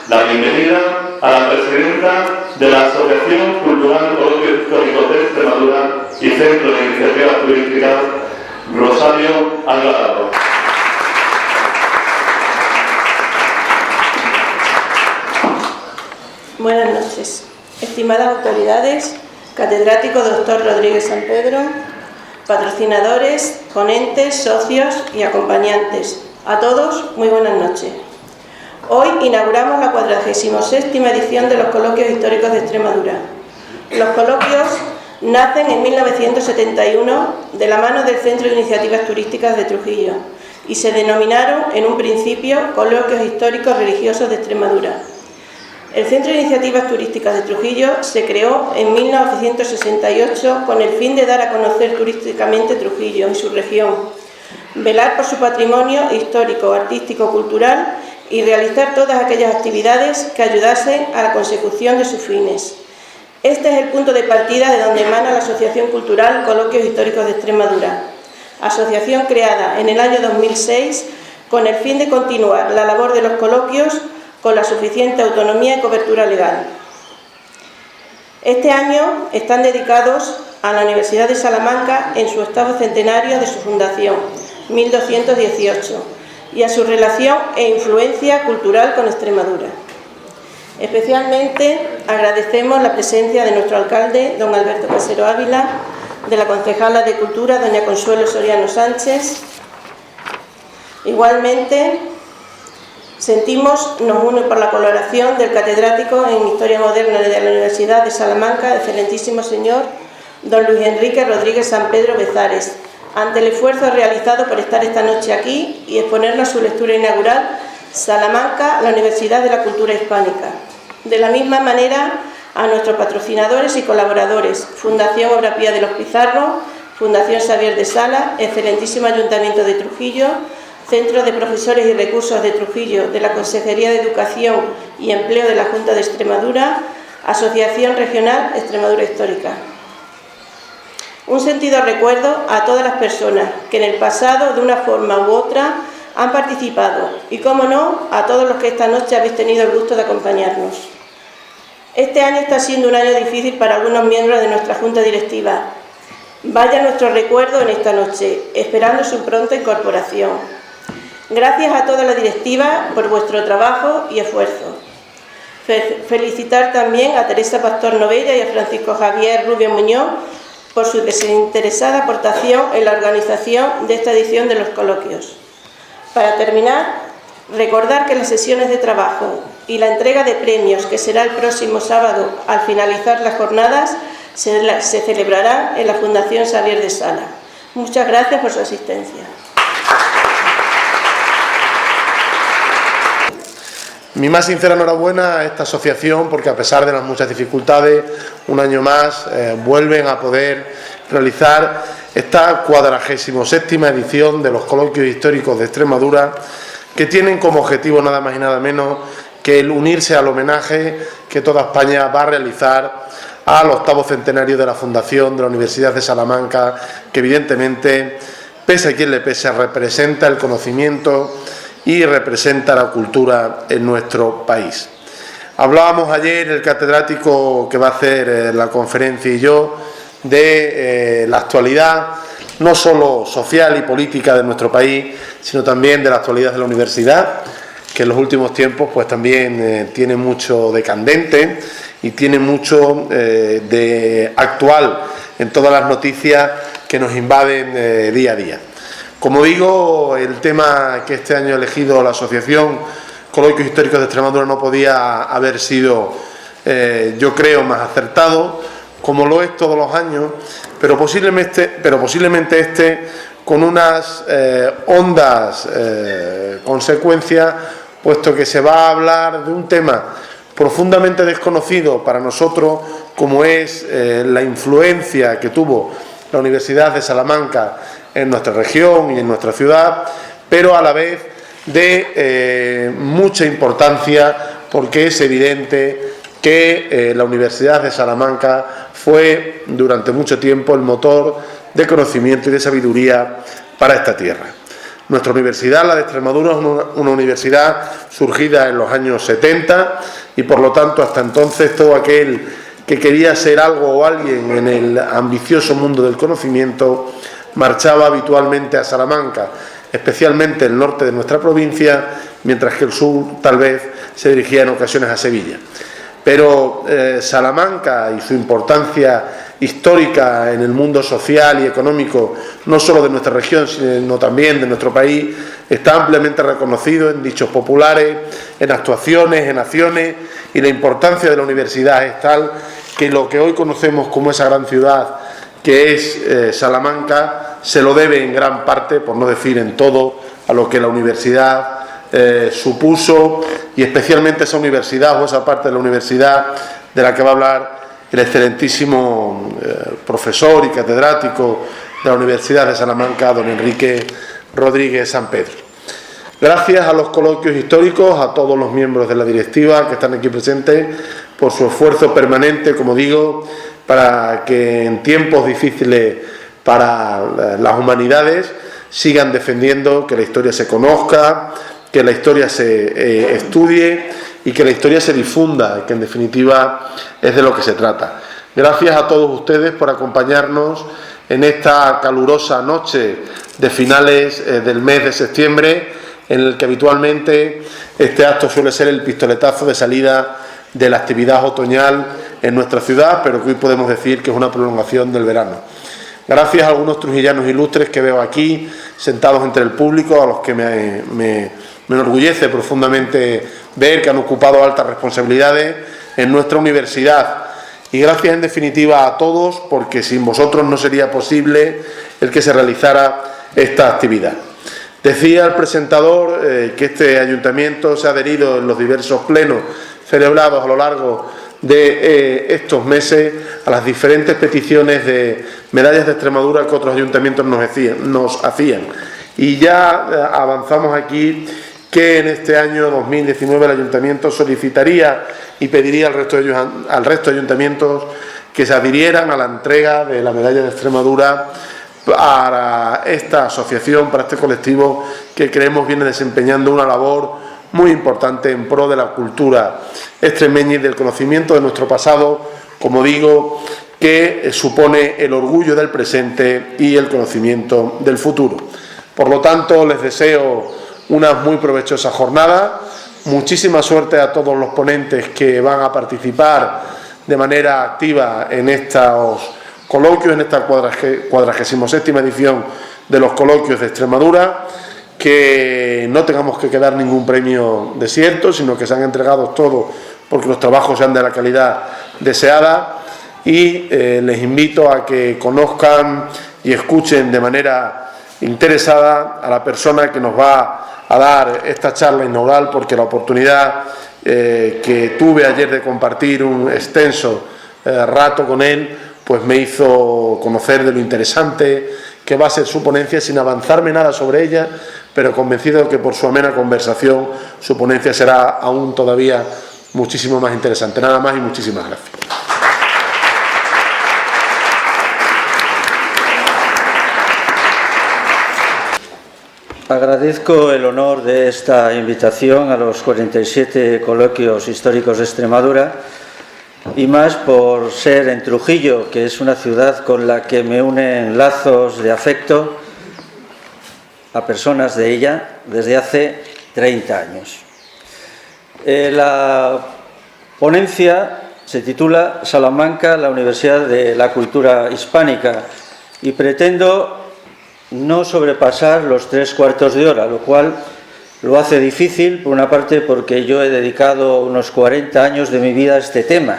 la bienvenida a la presidenta de la Asociación Cultural Coloquios Históricos de Extremadura y Centro de Iniciativas Turísticas, Rosario Alvarado. Buenas noches, estimadas autoridades, catedrático Dr. Rodríguez San Pedro, patrocinadores, ponentes, socios y acompañantes. A todos, muy buenas noches. Hoy inauguramos la 46ª edición de los Coloquios Históricos de Extremadura. Los coloquios nacen en 1971 de la mano del Centro de Iniciativas Turísticas de Trujillo y se denominaron en un principio Coloquios Históricos Religiosos de Extremadura. El Centro de Iniciativas Turísticas de Trujillo se creó en 1968 con el fin de dar a conocer turísticamente Trujillo y su región, velar por su patrimonio histórico, artístico, cultural y realizar todas aquellas actividades que ayudasen a la consecución de sus fines. Este es el punto de partida de donde emana la Asociación Cultural Coloquios Históricos de Extremadura, asociación creada en el año 2006 con el fin de continuar la labor de los coloquios con la suficiente autonomía y cobertura legal. Este año están dedicados a la Universidad de Salamanca en su 8º centenario de su fundación, 1218, y a su relación e influencia cultural con Extremadura. Especialmente agradecemos la presencia de nuestro alcalde, don Alberto Casero Ávila, de la concejala de Cultura, doña Consuelo Soriano Sánchez. Igualmente, nos une por la colaboración del catedrático en Historia Moderna de la Universidad de Salamanca, excelentísimo señor don Luis Enrique Rodríguez San Pedro Bezares, ante el esfuerzo realizado por estar esta noche aquí y exponernos su lectura inaugural, Salamanca, la Universidad de la Cultura Hispánica. De la misma manera, a nuestros patrocinadores y colaboradores, Fundación Obra Pía de los Pizarro, Fundación Xavier de Sala, excelentísimo Ayuntamiento de Trujillo, Centro de Profesores y Recursos de Trujillo, de la Consejería de Educación y Empleo de la Junta de Extremadura, Asociación Regional Extremadura Histórica. Un sentido recuerdo a todas las personas que en el pasado, de una forma u otra, han participado y, cómo no, a todos los que esta noche habéis tenido el gusto de acompañarnos. Este año está siendo un año difícil para algunos miembros de nuestra Junta Directiva. Vaya nuestro recuerdo en esta noche, esperando su pronta incorporación. Gracias a toda la directiva por vuestro trabajo y esfuerzo. Felicitar también a Teresa Pastor Novella y a Francisco Javier Rubio Muñoz por su desinteresada aportación en la organización de esta edición de los coloquios. Para terminar, recordar que las sesiones de trabajo y la entrega de premios, que será el próximo sábado al finalizar las jornadas, se celebrarán en la Fundación Xavier de Sala. Muchas gracias por su asistencia. Mi más sincera enhorabuena a esta asociación porque, a pesar de las muchas dificultades, un año más vuelven a poder realizar esta 47ª edición de los Coloquios Históricos de Extremadura, que tienen como objetivo nada más y nada menos que el unirse al homenaje que toda España va a realizar al 8º centenario de la fundación de la Universidad de Salamanca, que evidentemente, pese a quien le pese, representa el conocimiento y representa la cultura en nuestro país. Hablábamos ayer, el catedrático que va a hacer la conferencia y yo, de la actualidad, no solo social y política de nuestro país, sino también de la actualidad de la universidad, que en los últimos tiempos pues también tiene mucho de candente y tiene mucho de actual en todas las noticias que nos invaden día a día. Como digo, el tema que este año ha elegido la Asociación Coloquios Históricos de Extremadura no podía haber sido, yo creo, más acertado, como lo es todos los años, pero posiblemente este con unas hondas consecuencias, puesto que se va a hablar de un tema profundamente desconocido para nosotros, como es la influencia que tuvo la Universidad de Salamanca en nuestra región y en nuestra ciudad, pero a la vez de mucha importancia, porque es evidente que la Universidad de Salamanca fue durante mucho tiempo el motor de conocimiento y de sabiduría para esta tierra. Nuestra universidad, la de Extremadura, es una universidad surgida en los años 70 y por lo tanto hasta entonces todo aquel que quería ser algo o alguien en el ambicioso mundo del conocimiento marchaba habitualmente a Salamanca, especialmente el norte de nuestra provincia, mientras que el sur tal vez se dirigía en ocasiones a Sevilla. Pero Salamanca y su importancia histórica en el mundo social y económico, no solo de nuestra región, sino también de nuestro país, está ampliamente reconocido en dichos populares, en actuaciones, en acciones, y la importancia de la universidad es tal que lo que hoy conocemos como esa gran ciudad que es Salamanca se lo debe en gran parte, por no decir en todo, a lo que la universidad supuso, y especialmente esa universidad o esa parte de la universidad de la que va a hablar el excelentísimo profesor y catedrático de la Universidad de Salamanca, don Enrique Rodríguez San Pedro. Gracias a los coloquios históricos, a todos los miembros de la directiva que están aquí presentes, por su esfuerzo permanente, como digo, para que en tiempos difíciles para las humanidades sigan defendiendo que la historia se conozca, que la historia se estudie y que la historia se difunda, que en definitiva es de lo que se trata. Gracias a todos ustedes por acompañarnos en esta calurosa noche de finales del mes de septiembre, en el que habitualmente este acto suele ser el pistoletazo de salida de la actividad otoñal en nuestra ciudad, pero que hoy podemos decir que es una prolongación del verano. Gracias a algunos trujillanos ilustres que veo aquí, sentados entre el público, a los que me enorgullece profundamente ver que han ocupado altas responsabilidades en nuestra universidad. Y gracias en definitiva a todos, porque sin vosotros no sería posible el que se realizara esta actividad. Decía el presentador que este ayuntamiento se ha adherido en los diversos plenos celebrados a lo largo de estos meses a las diferentes peticiones de medallas de Extremadura que otros ayuntamientos nos hacían. Y ya avanzamos aquí que en este año 2019 el ayuntamiento solicitaría y pediría al resto de ayuntamientos que se adhirieran a la entrega de la medalla de Extremadura para esta asociación, para este colectivo que creemos viene desempeñando una labor muy importante en pro de la cultura extremeña y del conocimiento de nuestro pasado, como digo, que supone el orgullo del presente y el conocimiento del futuro. Por lo tanto, les deseo una muy provechosa jornada, muchísima suerte a todos los ponentes que van a participar de manera activa en estos coloquios, en esta 47ª edición de los coloquios de Extremadura, que no tengamos que quedar ningún premio desierto, sino que se han entregado todos porque los trabajos sean de la calidad deseada, y les invito a que conozcan y escuchen de manera interesada a la persona que nos va a dar esta charla inaugural, porque la oportunidad que tuve ayer de compartir un extenso rato con él, pues me hizo conocer de lo interesante que va a ser su ponencia, sin avanzarme nada sobre ella, pero convencido de que por su amena conversación su ponencia será aún todavía muchísimo más interesante. Nada más y muchísimas gracias. Agradezco el honor de esta invitación a los 47 coloquios históricos de Extremadura, y más por ser en Trujillo, que es una ciudad con la que me unen lazos de afecto a personas de ella desde hace 30 años. La ponencia se titula Salamanca, la Universidad de la Cultura Hispánica, y pretendo no sobrepasar los 3/4 de hora, lo cual lo hace difícil, por una parte porque yo he dedicado unos 40 años de mi vida a este tema,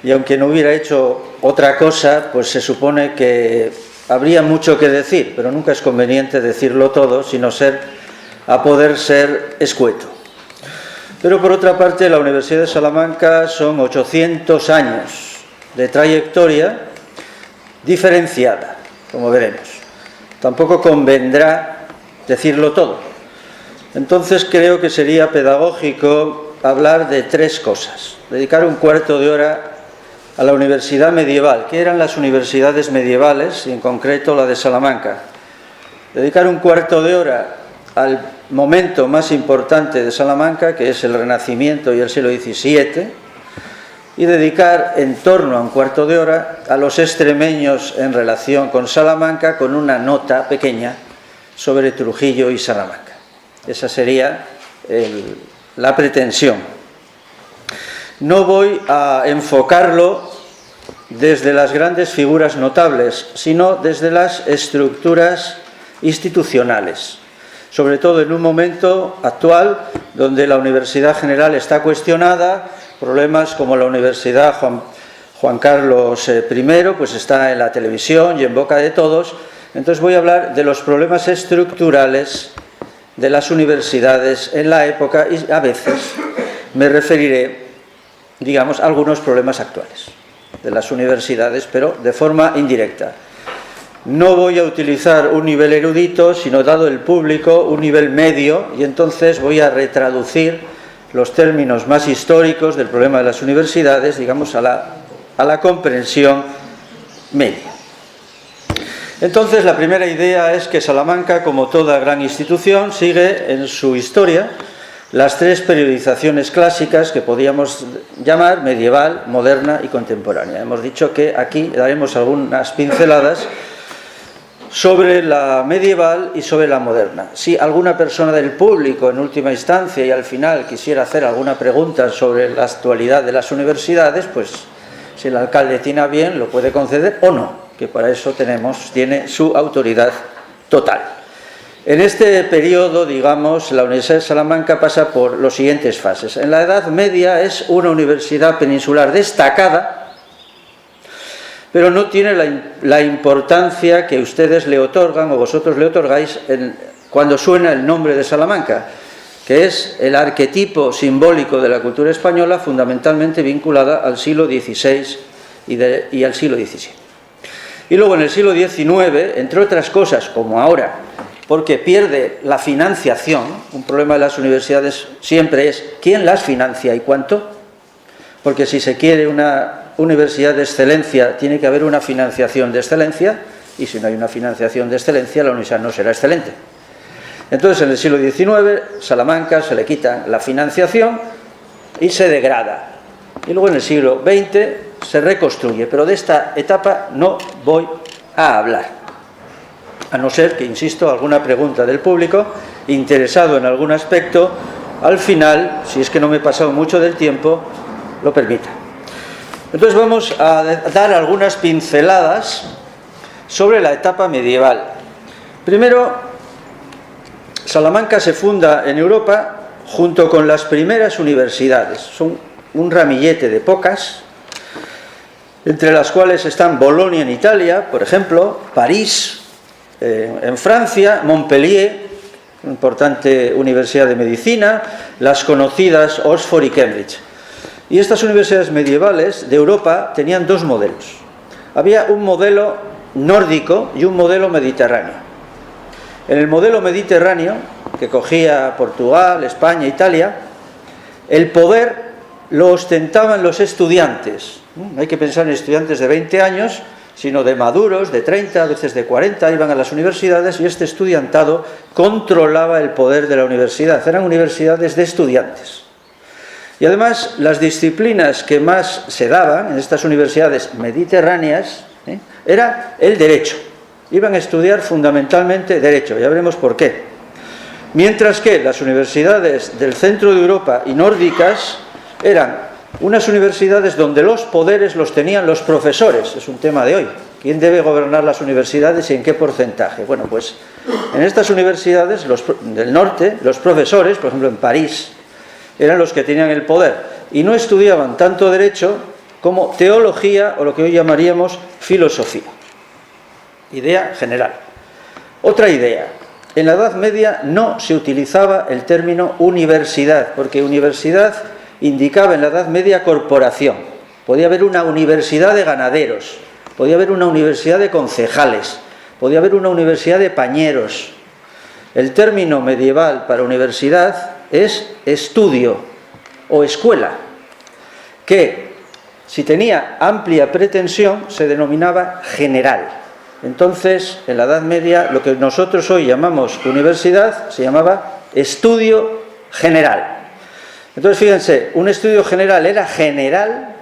y aunque no hubiera hecho otra cosa, pues se supone que habría mucho que decir, pero nunca es conveniente decirlo todo, sino poder ser escueto. Pero por otra parte, la Universidad de Salamanca son 800 años de trayectoria diferenciada, como veremos. Tampoco convendrá decirlo todo. Entonces creo que sería pedagógico hablar de 3 cosas. Dedicar un 1/4 de hora a la universidad medieval. ¿Qué eran las universidades medievales? Y en concreto la de Salamanca. dedicar un cuarto de hora al momento más importante de Salamanca, que es el Renacimiento y el siglo XVII, y dedicar en torno a un cuarto de hora a los extremeños en relación con Salamanca, con una nota pequeña sobre Trujillo y Salamanca. Esa sería la pretensión. No voy a enfocarlo desde las grandes figuras notables, sino desde las estructuras institucionales, sobre todo en un momento actual donde la Universidad General está cuestionada, problemas como la Universidad Juan Carlos I, pues está en la televisión y en boca de todos. Entonces voy a hablar de los problemas estructurales de las universidades en la época y a veces me referiré, digamos, a algunos problemas actuales de las universidades, pero de forma indirecta. No voy a utilizar un nivel erudito, sino, dado el público, un nivel medio, y entonces voy a retraducir los términos más históricos del problema de las universidades, digamos, a la comprensión media. Entonces, la primera idea es que Salamanca, como toda gran institución, sigue en su historia las tres periodizaciones clásicas que podíamos llamar medieval, moderna y contemporánea. Hemos dicho que aquí daremos algunas pinceladas sobre la medieval y sobre la moderna. Si alguna persona del público, en última instancia y al final, quisiera hacer alguna pregunta sobre la actualidad de las universidades, pues si el alcalde tiene a bien, lo puede conceder o no, que para eso tiene su autoridad total. En este periodo, digamos, la Universidad de Salamanca pasa por las siguientes fases. En la Edad Media es una universidad peninsular destacada, pero no tiene la importancia que ustedes le otorgan o vosotros le otorgáis cuando suena el nombre de Salamanca, que es el arquetipo simbólico de la cultura española, fundamentalmente vinculada al siglo XVI y al siglo XVII. Y luego en el siglo XIX, entre otras cosas, como ahora, porque pierde la financiación, un problema de las universidades siempre es quién las financia y cuánto, porque si se quiere una universidad de excelencia, tiene que haber una financiación de excelencia, y si no hay una financiación de excelencia, la universidad no será excelente. Entonces, en el siglo XIX, Salamanca se le quita la financiación y se degrada. Y luego en el siglo XX se reconstruye, pero de esta etapa no voy a hablar. A no ser que, insisto, alguna pregunta del público, interesado en algún aspecto, al final, si es que no me he pasado mucho del tiempo, lo permita. Entonces vamos a dar algunas pinceladas sobre la etapa medieval. Primero, Salamanca se funda en Europa junto con las primeras universidades. Son un ramillete de pocas, entre las cuales están Bolonia en Italia, por ejemplo, París en Francia, Montpellier, una importante universidad de medicina, las conocidas Oxford y Cambridge. Y estas universidades medievales de Europa tenían dos modelos. Había un modelo nórdico y un modelo mediterráneo. En el modelo mediterráneo, que cogía Portugal, España, Italia, el poder lo ostentaban los estudiantes. No hay que pensar en estudiantes de 20 años, sino de maduros, de 30, a veces de 40, iban a las universidades y este estudiantado controlaba el poder de la universidad. Eran universidades de estudiantes. Y además, las disciplinas que más se daban en estas universidades mediterráneas era el derecho. Iban a estudiar fundamentalmente derecho, ya veremos por qué. Mientras que las universidades del centro de Europa y nórdicas eran unas universidades donde los poderes los tenían los profesores. Es un tema de hoy. ¿Quién debe gobernar las universidades y en qué porcentaje? Bueno, pues en estas universidades del norte, los profesores, por ejemplo en París, eran los que tenían el poder y no estudiaban tanto derecho como teología o lo que hoy llamaríamos filosofía. Idea general. Otra idea. En la Edad Media no se utilizaba el término universidad, porque universidad indicaba en la Edad Media corporación. Podía haber una universidad de ganaderos, podía haber una universidad de concejales, podía haber una universidad de pañeros. El término medieval para universidad es estudio o escuela, que si tenía amplia pretensión se denominaba general. Entonces, en la Edad Media, lo que nosotros hoy llamamos universidad se llamaba estudio general. Entonces, fíjense, un estudio general era general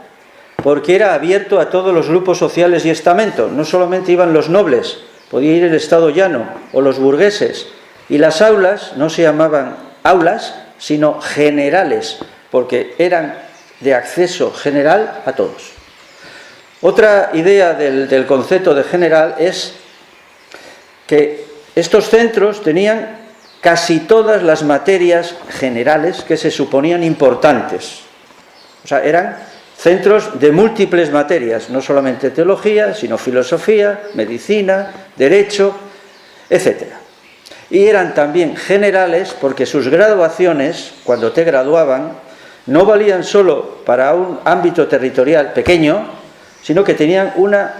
porque era abierto a todos los grupos sociales y estamentos. No solamente iban los nobles, podía ir el estado llano o los burgueses. Y las aulas no se llamaban aulas, sino generales, porque eran de acceso general a todos. Otra idea del concepto de general es que estos centros tenían casi todas las materias generales que se suponían importantes. O sea, eran centros de múltiples materias, no solamente teología, sino filosofía, medicina, derecho, etc. Y eran también generales porque sus graduaciones, cuando te graduaban, no valían solo para un ámbito territorial pequeño, sino que tenían una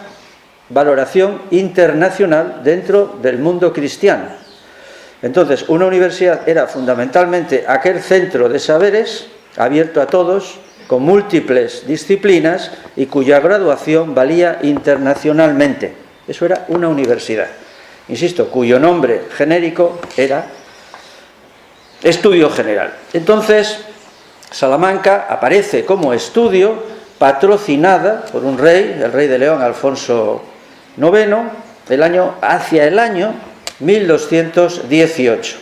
valoración internacional dentro del mundo cristiano. Entonces, una universidad era fundamentalmente aquel centro de saberes abierto a todos, con múltiples disciplinas y cuya graduación valía internacionalmente. Eso era una universidad. Insisto, cuyo nombre genérico era estudio general. Entonces, Salamanca aparece como estudio patrocinada por un rey, el rey de León, Alfonso IX, hacia el año 1218.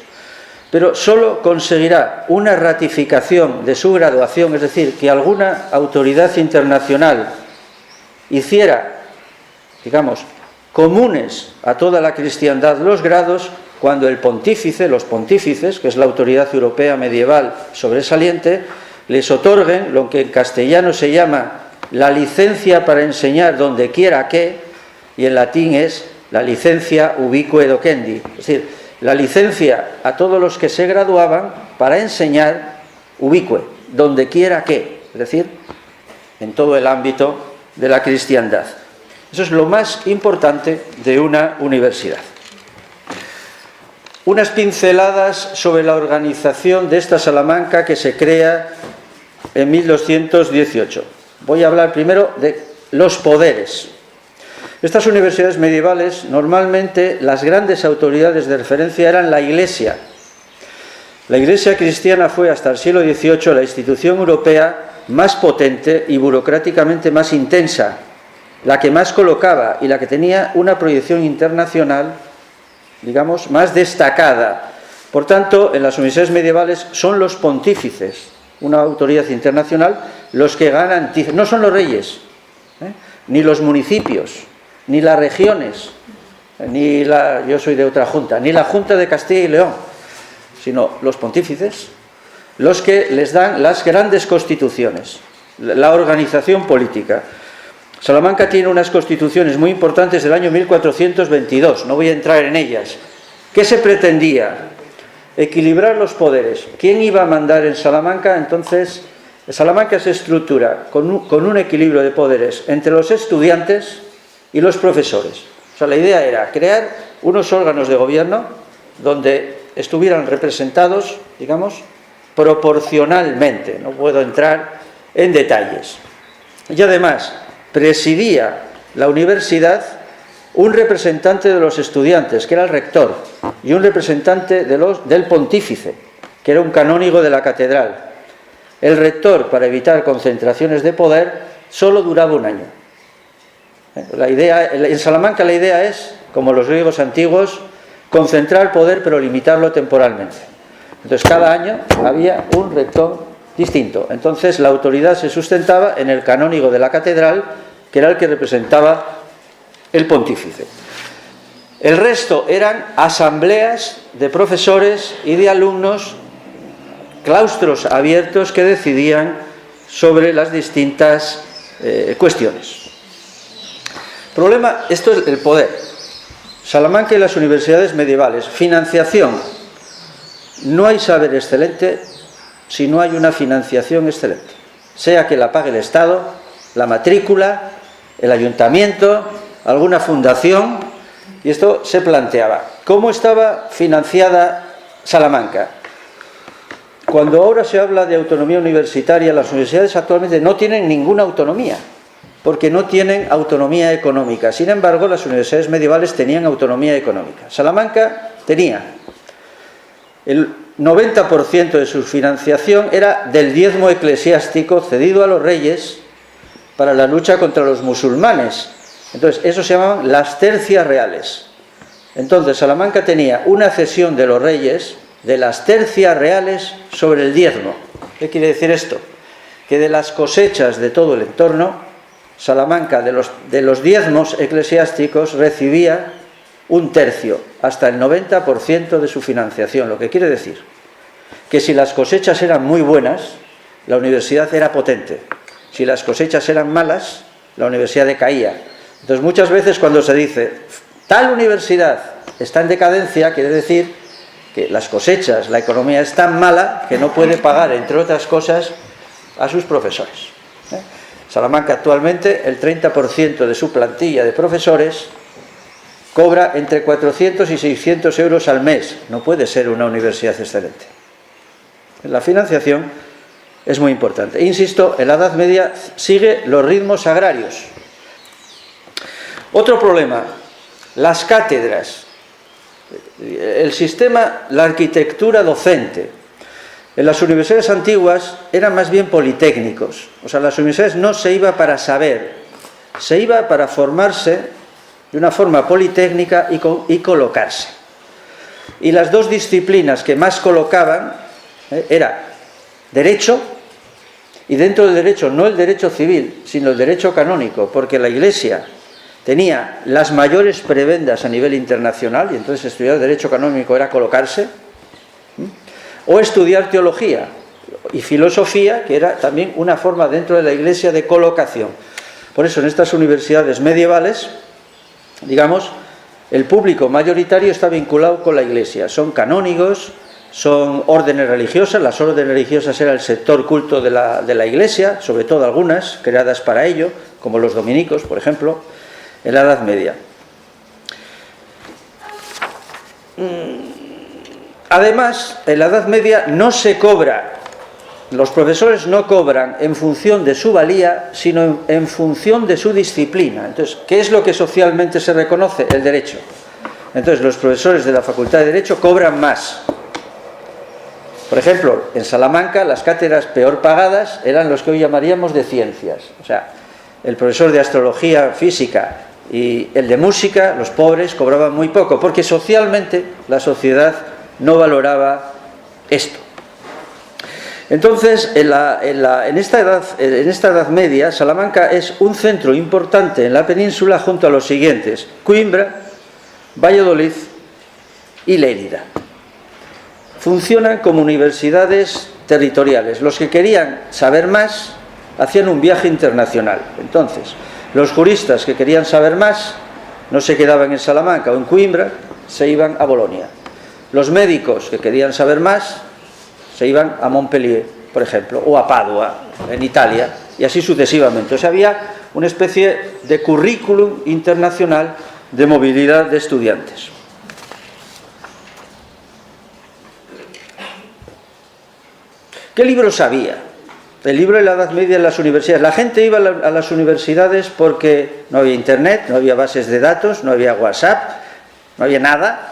Pero solo conseguirá una ratificación de su graduación, es decir, que alguna autoridad internacional hiciera, digamos, comunes a toda la cristiandad los grados, cuando el pontífice, los pontífices, que es la autoridad europea medieval sobresaliente, les otorguen lo que en castellano se llama la licencia para enseñar donde quiera que, y en latín es la licencia ubique docendi, es decir, la licencia a todos los que se graduaban para enseñar ubique, donde quiera que, es decir, en todo el ámbito de la cristiandad. Eso es lo más importante de una universidad. Unas pinceladas sobre la organización de esta Salamanca que se crea en 1218. Voy a hablar primero de los poderes. Estas universidades medievales, normalmente las grandes autoridades de referencia eran la Iglesia. La Iglesia cristiana fue hasta el siglo XVIII la institución europea más potente y burocráticamente más intensa, la que más colocaba y la que tenía una proyección internacional, digamos, más destacada. Por tanto, en las universidades medievales son los pontífices, una autoridad internacional, los que ganan, no son los reyes, ni los municipios, ni las regiones, yo soy de otra junta, ni la Junta de Castilla y León, sino los pontífices, los que les dan las grandes constituciones, la organización política. Salamanca tiene unas constituciones muy importantes del año 1422, no voy a entrar en ellas. ¿Qué se pretendía? Equilibrar los poderes. ¿Quién iba a mandar en Salamanca? Entonces, Salamanca se estructura con un equilibrio de poderes entre los estudiantes y los profesores. O sea, la idea era crear unos órganos de gobierno donde estuvieran representados, digamos, proporcionalmente. No puedo entrar en detalles. Y además, presidía la universidad un representante de los estudiantes, que era el rector, y un representante del pontífice, que era un canónigo de la catedral. El rector, para evitar concentraciones de poder, solo duraba un año. En Salamanca la idea es, como los griegos antiguos, concentrar poder pero limitarlo temporalmente. Entonces cada año había un rector distinto. Entonces la autoridad se sustentaba en el canónigo de la catedral, que era el que representaba el pontífice. El resto eran asambleas de profesores y de alumnos, claustros abiertos que decidían sobre las distintas cuestiones. Problema, esto es el poder. Salamanca y las universidades medievales. Financiación. No hay saber excelente si no hay una financiación excelente. Sea que la pague el Estado, la matrícula, el ayuntamiento, alguna fundación. Y esto se planteaba. ¿Cómo estaba financiada Salamanca? Cuando ahora se habla de autonomía universitaria, las universidades actualmente no tienen ninguna autonomía. porque no tienen autonomía económica. Sin embargo, las universidades medievales tenían autonomía económica. Salamanca tenía el 90% de su financiación era del diezmo eclesiástico cedido a los reyes para la lucha contra los musulmanes. Entonces, eso se llamaban las tercias reales. Entonces, Salamanca tenía una cesión de los reyes de las tercias reales sobre el diezmo. ¿Qué quiere decir esto? Que de las cosechas de todo el entorno, Salamanca, de los diezmos eclesiásticos, recibía un tercio, hasta el 90% de su financiación. Lo que quiere decir que si las cosechas eran muy buenas, la universidad era potente. Si las cosechas eran malas, la universidad decaía. Entonces, muchas veces cuando se dice tal universidad está en decadencia, quiere decir que las cosechas, la economía es tan mala que no puede pagar, entre otras cosas, a sus profesores. Salamanca actualmente, el 30% de su plantilla de profesores cobra entre 400 y 600 euros al mes. No puede ser una universidad excelente. La financiación es muy importante. Insisto, en la Edad Media sigue los ritmos agrarios. Otro problema, las cátedras, el sistema, la arquitectura docente. En las universidades antiguas eran más bien politécnicos. O sea, las universidades no se iba para saber, se iba para formarse de una forma politécnica y colocarse. Y las dos disciplinas que más colocaban era derecho, y dentro del derecho no el derecho civil, sino el derecho canónico, porque la Iglesia tenía las mayores prebendas a nivel internacional, y entonces estudiar derecho canónico era colocarse, o estudiar teología y filosofía, que era también una forma dentro de la Iglesia de colocación. Por eso en estas universidades medievales, digamos, el público mayoritario está vinculado con la Iglesia. Son canónigos, son órdenes religiosas. Las órdenes religiosas era el sector culto de la Iglesia, sobre todo algunas creadas para ello, como los dominicos, por ejemplo, en la Edad Media. Además, en la Edad Media no se cobra, los profesores no cobran en función de su valía, sino en función de su disciplina. Entonces, ¿qué es lo que socialmente se reconoce? El derecho. Entonces, los profesores de la Facultad de Derecho cobran más. Por ejemplo, en Salamanca las cátedras peor pagadas eran los que hoy llamaríamos de ciencias. O sea, el profesor de astrología, física y el de música, los pobres cobraban muy poco, porque socialmente la sociedad no valoraba esto. Entonces, en esta edad media, Salamanca es un centro importante en la península junto a los siguientes: Coimbra, Valladolid y Lérida. Funcionan como universidades territoriales. Los que querían saber más hacían un viaje internacional. Entonces, los juristas que querían saber más no se quedaban en Salamanca o en Coimbra, se iban a Bolonia. Los médicos que querían saber más se iban a Montpellier, por ejemplo, o a Padua, en Italia, y así sucesivamente. O sea, había una especie de currículum internacional de movilidad de estudiantes. ¿Qué libros había? El libro de la Edad Media en las universidades. La gente iba a las universidades porque no había internet, no había bases de datos, no había WhatsApp, no había nada.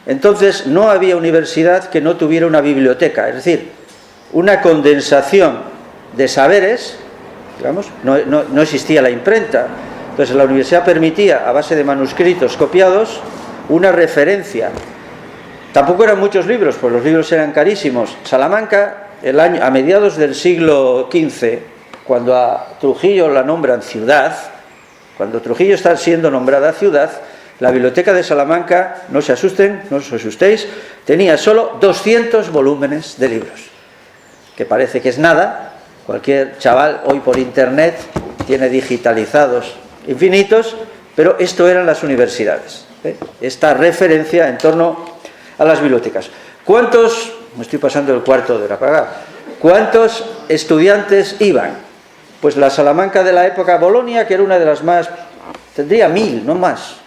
Entonces no había universidad que no tuviera una biblioteca, es decir, una condensación de saberes, digamos. No existía la imprenta. Entonces la universidad permitía, a base de manuscritos copiados, una referencia. Tampoco eran muchos libros, pues los libros eran carísimos. Salamanca, a mediados del siglo XV, cuando a Trujillo la nombran ciudad, cuando Trujillo está siendo nombrada ciudad, la biblioteca de Salamanca, no se asusten, no os asustéis, tenía solo 200 volúmenes de libros, que parece que es nada. Cualquier chaval hoy por internet tiene digitalizados infinitos, pero esto eran las universidades, esta referencia en torno a las bibliotecas. ¿Cuántos, me estoy pasando el cuarto de hora para acá, cuántos estudiantes iban? Pues la Salamanca de la época, Bolonia, que era una de las más, tendría 1000, no más.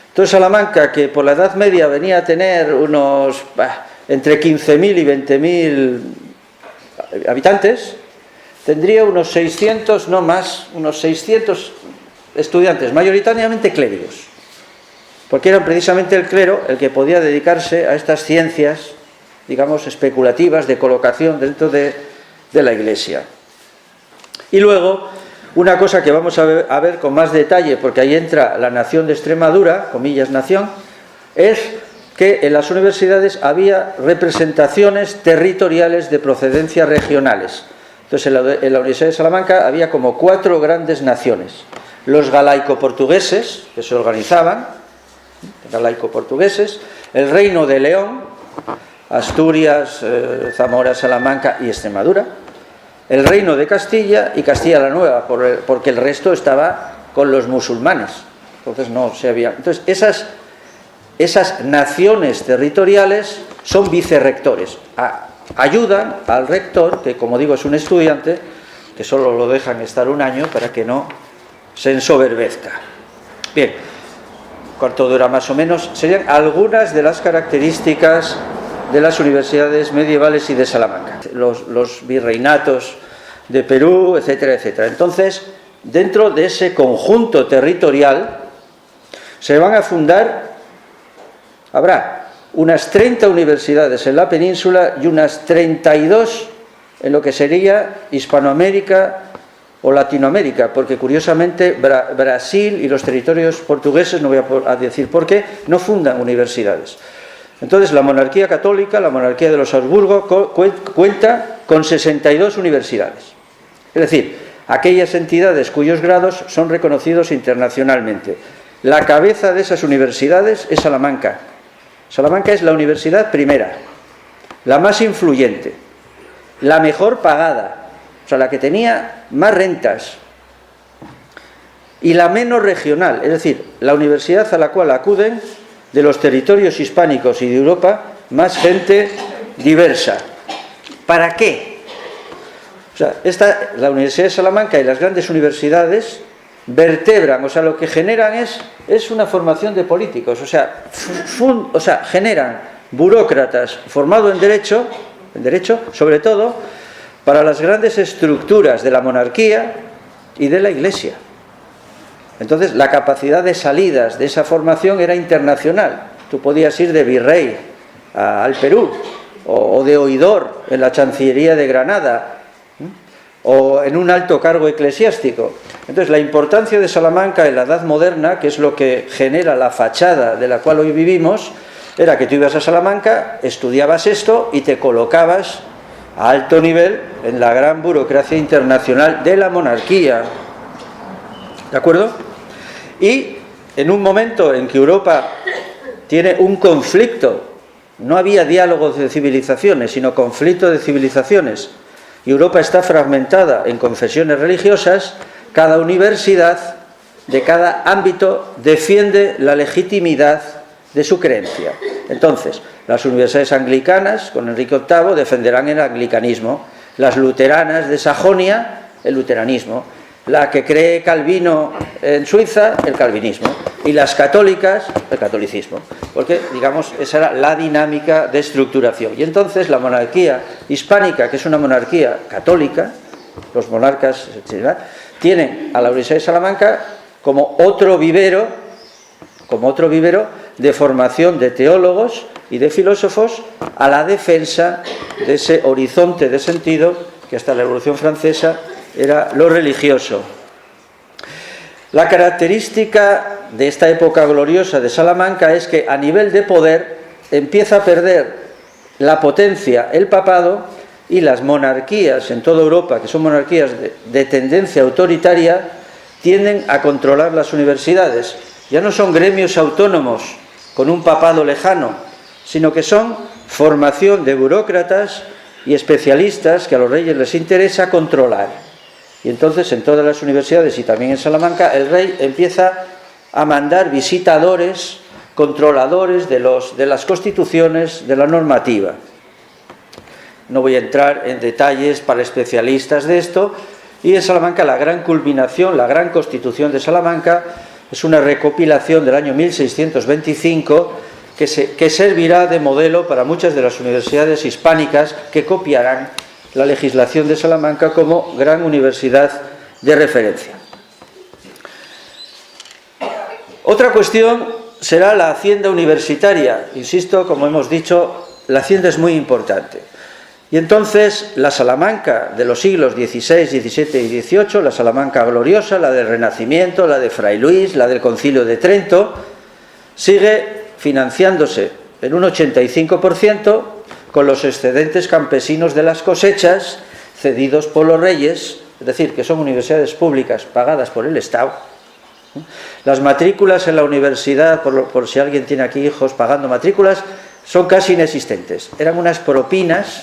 Entonces Salamanca, que por la Edad Media venía a tener unos entre 15.000 y 20.000 habitantes, tendría unos 600, no más, unos 600 estudiantes, mayoritariamente clérigos, porque era precisamente el clero el que podía dedicarse a estas ciencias, digamos, especulativas de colocación dentro de la Iglesia. Y luego, una cosa que vamos a ver con más detalle, porque ahí entra la nación de Extremadura, comillas nación, es que en las universidades había representaciones territoriales de procedencia regionales. Entonces, en la Universidad de Salamanca había como 4 grandes naciones. Los galaico-portugueses, que se organizaban, galaico-portugueses, el Reino de León, Asturias, Zamora, Salamanca y Extremadura, el Reino de Castilla y Castilla la Nueva, porque el resto estaba con los musulmanes. Entonces no se había. Entonces esas naciones territoriales son vicerrectores. Ayudan al rector, que como digo es un estudiante, que solo lo dejan estar un año para que no se ensoberbezca. Bien, cuánto dura más o menos, serían algunas de las características de las universidades medievales y de Salamanca, los virreinatos de Perú, etcétera, etcétera. Entonces, dentro de ese conjunto territorial se van a fundar, habrá unas 30 universidades en la península y unas 32 en lo que sería Hispanoamérica o Latinoamérica, porque curiosamente Brasil y los territorios portugueses, no voy a decir por qué, no fundan universidades. Entonces la monarquía católica, la monarquía de los Habsburgo, cuenta con 62 universidades. Es decir, aquellas entidades cuyos grados son reconocidos internacionalmente. La cabeza de esas universidades es Salamanca. Salamanca es la universidad primera, la más influyente, la mejor pagada, o sea, la que tenía más rentas, y la menos regional, es decir, la universidad a la cual acuden de los territorios hispánicos y de Europa más gente diversa. ¿Para qué? O sea, la Universidad de Salamanca y las grandes universidades vertebran, o sea, lo que generan es una formación de políticos, o sea, generan burócratas formados en derecho, sobre todo para las grandes estructuras de la monarquía y de la Iglesia. Entonces, la capacidad de salidas de esa formación era internacional. Tú podías ir de virrey al Perú, o de oidor en la Chancillería de Granada, o en un alto cargo eclesiástico. Entonces, la importancia de Salamanca en la Edad Moderna, que es lo que genera la fachada de la cual hoy vivimos, era que tú ibas a Salamanca, estudiabas esto y te colocabas a alto nivel en la gran burocracia internacional de la monarquía. ¿De acuerdo? Y en un momento en que Europa tiene un conflicto, no había diálogos de civilizaciones, sino conflicto de civilizaciones, y Europa está fragmentada en confesiones religiosas, cada universidad de cada ámbito defiende la legitimidad de su creencia. Entonces, las universidades anglicanas, con Enrique VIII, defenderán el anglicanismo, las luteranas de Sajonia, el luteranismo, la que cree Calvino en Suiza, el calvinismo, y las católicas, el catolicismo, porque, digamos, esa era la dinámica de estructuración. Y entonces la monarquía hispánica, que es una monarquía católica, los monarcas, etc., tienen a la Universidad de Salamanca como otro vivero de formación de teólogos y de filósofos a la defensa de ese horizonte de sentido que hasta la Revolución Francesa era lo religioso. La característica de esta época gloriosa de Salamanca es que a nivel de poder empieza a perder la potencia el papado, y las monarquías en toda Europa, que son monarquías de tendencia autoritaria, tienden a controlar las universidades. Ya no son gremios autónomos con un papado lejano, sino que son formación de burócratas y especialistas que a los reyes les interesa controlar. Y entonces en todas las universidades y también en Salamanca el rey empieza a mandar visitadores, controladores de las constituciones, de la normativa. No voy a entrar en detalles para especialistas de esto. Y en Salamanca la gran culminación, la gran constitución de Salamanca, es una recopilación del año 1625 que servirá de modelo para muchas de las universidades hispánicas que copiarán la legislación de Salamanca como gran universidad de referencia. Otra cuestión será la hacienda universitaria. Insisto, como hemos dicho, la hacienda es muy importante. Y entonces la Salamanca de los siglos XVI, XVII y XVIII, la Salamanca gloriosa, la del Renacimiento, la de Fray Luis, la del Concilio de Trento, sigue financiándose en un 85% con los excedentes campesinos de las cosechas cedidos por los reyes, es decir, que son universidades públicas pagadas por el Estado. Las matrículas en la universidad, por si alguien tiene aquí hijos pagando matrículas, son casi inexistentes. Eran unas propinas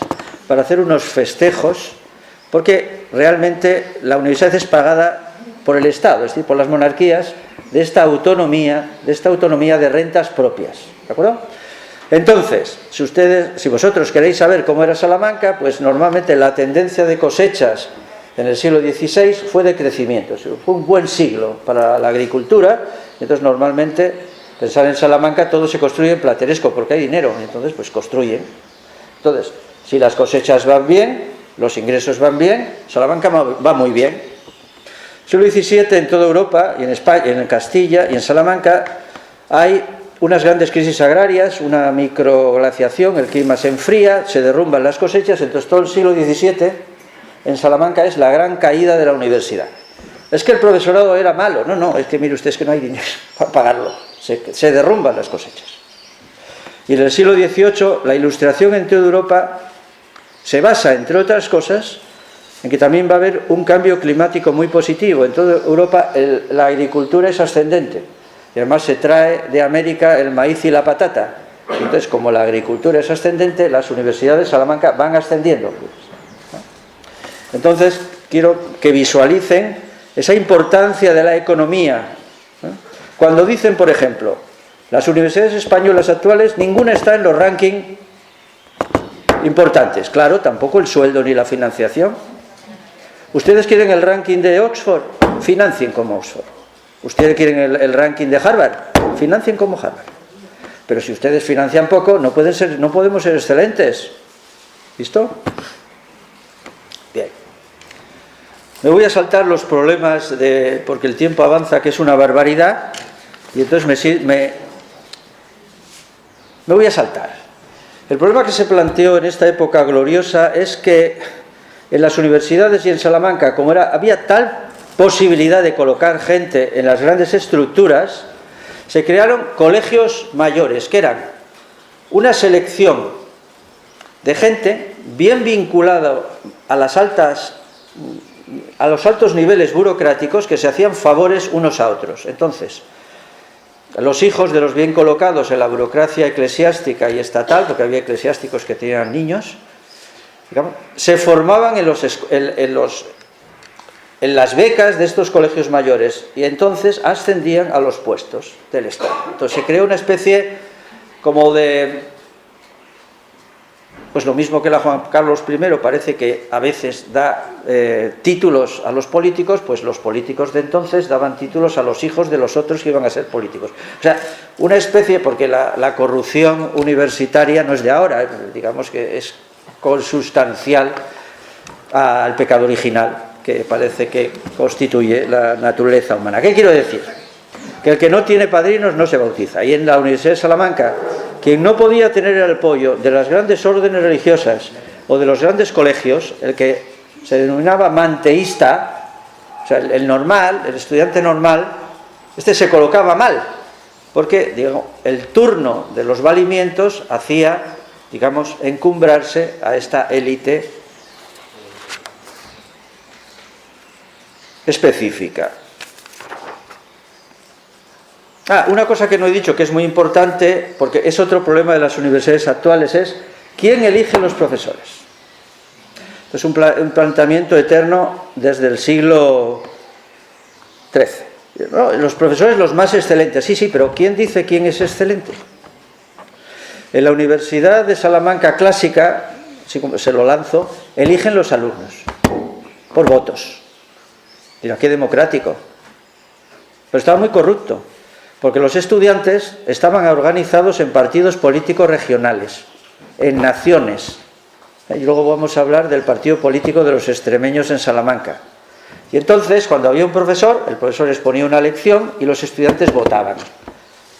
para hacer unos festejos, porque realmente la universidad es pagada por el Estado, es decir, por las monarquías, de esta autonomía de rentas propias, ¿de acuerdo? Entonces, si vosotros queréis saber cómo era Salamanca, pues normalmente la tendencia de cosechas en el siglo XVI fue de crecimiento, fue un buen siglo para la agricultura. Entonces normalmente pensar en Salamanca todo se construye en plateresco porque hay dinero, entonces pues construyen. Entonces, si las cosechas van bien, los ingresos van bien, Salamanca va muy bien. Siglo XVII en toda Europa, y en España, en Castilla y en Salamanca, hay unas grandes crisis agrarias, una microglaciación, el clima se enfría, se derrumban las cosechas. Entonces todo el siglo XVII en Salamanca es la gran caída de la universidad. Es que el profesorado era malo, no, es que mire usted, es que no hay dinero para pagarlo, se derrumban las cosechas. Y en el siglo XVIII la ilustración en toda Europa se basa, entre otras cosas, en que también va a haber un cambio climático muy positivo. En toda Europa la agricultura es ascendente, y además se trae de América el maíz y la patata. Entonces, como la agricultura es ascendente, las universidades de Salamanca van ascendiendo. Entonces, quiero que visualicen esa importancia de la economía. Cuando dicen, por ejemplo, las universidades españolas actuales, ninguna está en los rankings importantes. Claro, tampoco el sueldo ni la financiación. ¿Ustedes quieren el ranking de Oxford? Financien como Oxford. ¿Ustedes quieren el ranking de Harvard? Financien como Harvard. Pero si ustedes financian poco, no podemos ser excelentes. ¿Listo? Bien. Me voy a saltar los problemas porque el tiempo avanza, que es una barbaridad, y entonces me voy a saltar. El problema que se planteó en esta época gloriosa es que en las universidades y en Salamanca, como había tal posibilidad de colocar gente en las grandes estructuras, se crearon colegios mayores, que eran una selección de gente bien vinculada a los altos niveles burocráticos, que se hacían favores unos a otros. Entonces, los hijos de los bien colocados en la burocracia eclesiástica y estatal, porque había eclesiásticos que tenían niños, digamos, se formaban en las becas de estos colegios mayores, y entonces ascendían a los puestos del Estado. Entonces se creó una especie como de, pues lo mismo que la Juan Carlos I parece que a veces da títulos a los políticos, pues los políticos de entonces daban títulos a los hijos de los otros que iban a ser políticos. O sea, una especie, porque la corrupción universitaria no es de ahora, digamos que es consustancial al pecado original que parece que constituye la naturaleza humana. ¿Qué quiero decir? Que el que no tiene padrinos no se bautiza. Y en la Universidad de Salamanca, quien no podía tener el apoyo de las grandes órdenes religiosas o de los grandes colegios, el que se denominaba manteísta, o sea, el normal, el estudiante normal, se colocaba mal, porque digamos, el turno de los valimientos hacía, digamos, encumbrarse a esta élite específica. Una cosa que no he dicho, que es muy importante, porque es otro problema de las universidades actuales, es ¿quién elige los profesores? Es un planteamiento eterno desde el siglo XIII. ¿No? Los profesores los más excelentes, sí, pero ¿quién dice quién es excelente? En la Universidad de Salamanca clásica, así como se lo lanzo, eligen los alumnos por votos. Mira, qué democrático. Pero estaba muy corrupto, porque los estudiantes estaban organizados en partidos políticos regionales, en naciones. Y luego vamos a hablar del partido político de los extremeños en Salamanca. Y entonces, cuando había un profesor, el profesor exponía una lección y los estudiantes votaban.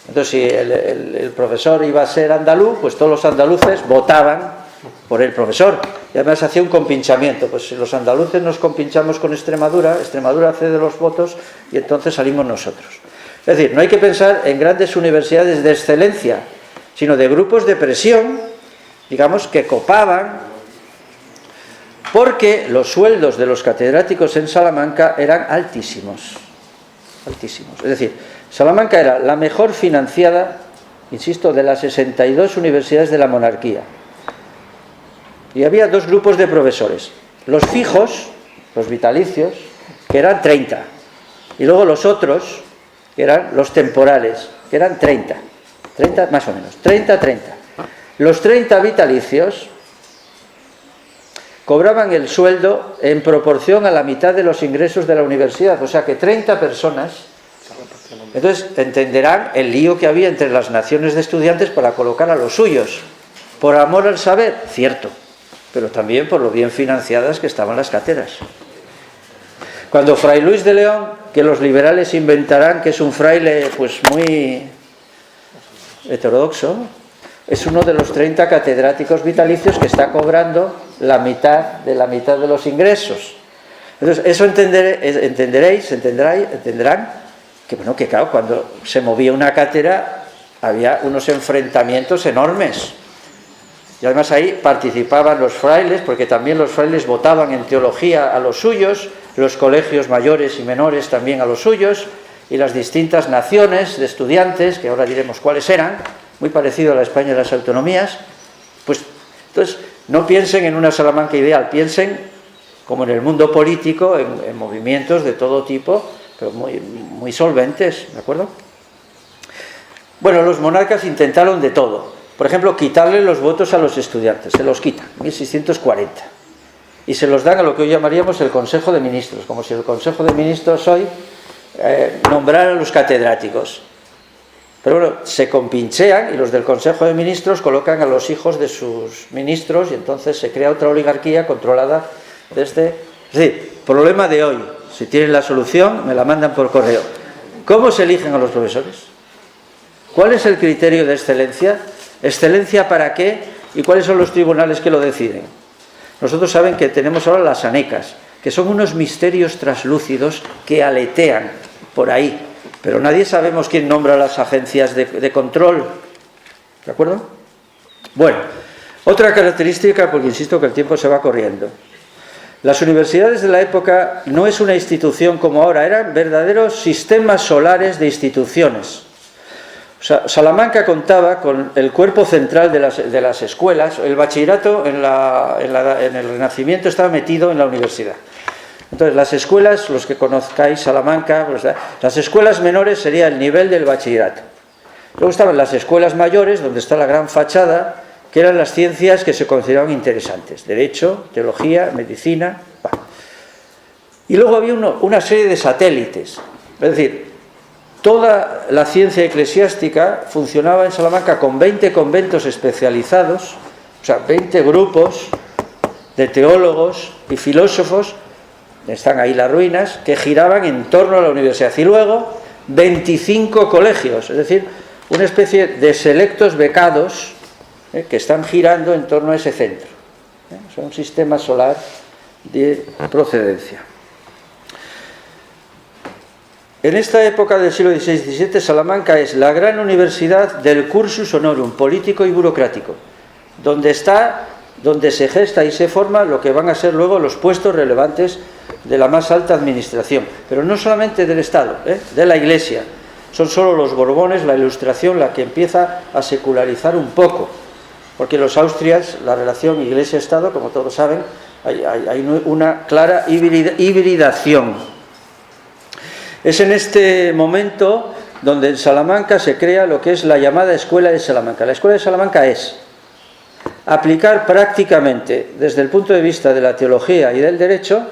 Entonces, si el profesor iba a ser andaluz, pues todos los andaluces votaban por el profesor. Y además hacía un compinchamiento. Pues si los andaluces nos compinchamos con Extremadura, Extremadura cede los votos y entonces salimos nosotros. Es decir, no hay que pensar en grandes universidades de excelencia, sino de grupos de presión, digamos, que copaban, porque los sueldos de los catedráticos en Salamanca eran altísimos. Altísimos. Es decir, Salamanca era la mejor financiada, insisto, de las 62 universidades de la monarquía. Y había dos grupos de profesores. Los fijos, los vitalicios, que eran 30. Y luego los otros, que eran los temporales, que eran 30. 30 más o menos. 30. Los 30 vitalicios cobraban el sueldo en proporción a la mitad de los ingresos de la universidad. O sea que 30 personas... Entonces entenderán el lío que había entre las naciones de estudiantes para colocar a los suyos. Por amor al saber, cierto, pero también por lo bien financiadas que estaban las cátedras. Cuando Fray Luis de León, que los liberales inventarán que es un fraile pues muy heterodoxo, es uno de los 30 catedráticos vitalicios que está cobrando la mitad de los ingresos. Entonces, eso entenderán que, bueno, que claro, cuando se movía una cátedra había unos enfrentamientos enormes. Y además ahí participaban los frailes, porque también los frailes votaban en teología a los suyos, los colegios mayores y menores también a los suyos, y las distintas naciones de estudiantes, que ahora diremos cuáles eran, muy parecido a la España de las autonomías. Pues entonces no piensen en una Salamanca ideal, piensen como en el mundo político, en movimientos de todo tipo, pero muy solventes, ¿de acuerdo? Bueno, los monarcas intentaron de todo. Por ejemplo, quitarle los votos a los estudiantes, se los quitan, 1640. Y se los dan a lo que hoy llamaríamos el Consejo de Ministros, como si el Consejo de Ministros hoy nombrara a los catedráticos. Pero bueno, se compinchean y los del Consejo de Ministros colocan a los hijos de sus ministros y entonces se crea otra oligarquía controlada desde... Es decir, problema de hoy. Si tienen la solución, me la mandan por correo. ¿Cómo se eligen a los profesores? ¿Cuál es el criterio de excelencia? ¿Excelencia para qué? ¿Y cuáles son los tribunales que lo deciden? Nosotros saben que tenemos ahora las anecas, que son unos misterios traslúcidos que aletean por ahí. Pero nadie sabemos quién nombra las agencias de control. ¿De acuerdo? Bueno, otra característica, porque insisto que el tiempo se va corriendo. Las universidades de la época no es una institución como ahora, eran verdaderos sistemas solares de instituciones. O sea, Salamanca contaba con el cuerpo central de las escuelas. El bachillerato en el Renacimiento estaba metido en la universidad. Entonces, las escuelas, los que conozcáis Salamanca, pues, las escuelas menores sería el nivel del bachillerato. Luego estaban las escuelas mayores, donde está la gran fachada, que eran las ciencias que se consideraban interesantes: derecho, teología, medicina. Y luego había una serie de satélites. Es decir, toda la ciencia eclesiástica funcionaba en Salamanca con 20 conventos especializados, o sea, 20 grupos de teólogos y filósofos. Están ahí las ruinas, que giraban en torno a la universidad. Y luego 25 colegios, es decir, una especie de selectos becados que están girando en torno a ese centro. Es un sistema solar de procedencia. En esta época del siglo XVI-XVII, Salamanca es la gran universidad del cursus honorum político y burocrático, donde se gesta y se forma lo que van a ser luego los puestos relevantes de la más alta administración, pero no solamente del Estado, de la Iglesia. Son solo los Borbones, la Ilustración, la que empieza a secularizar un poco, porque los Austrias, la relación Iglesia-Estado, como todos saben, hay una clara hibridación. Es en este momento donde en Salamanca se crea lo que es la llamada Escuela de Salamanca. La Escuela de Salamanca es aplicar prácticamente, desde el punto de vista de la teología y del derecho,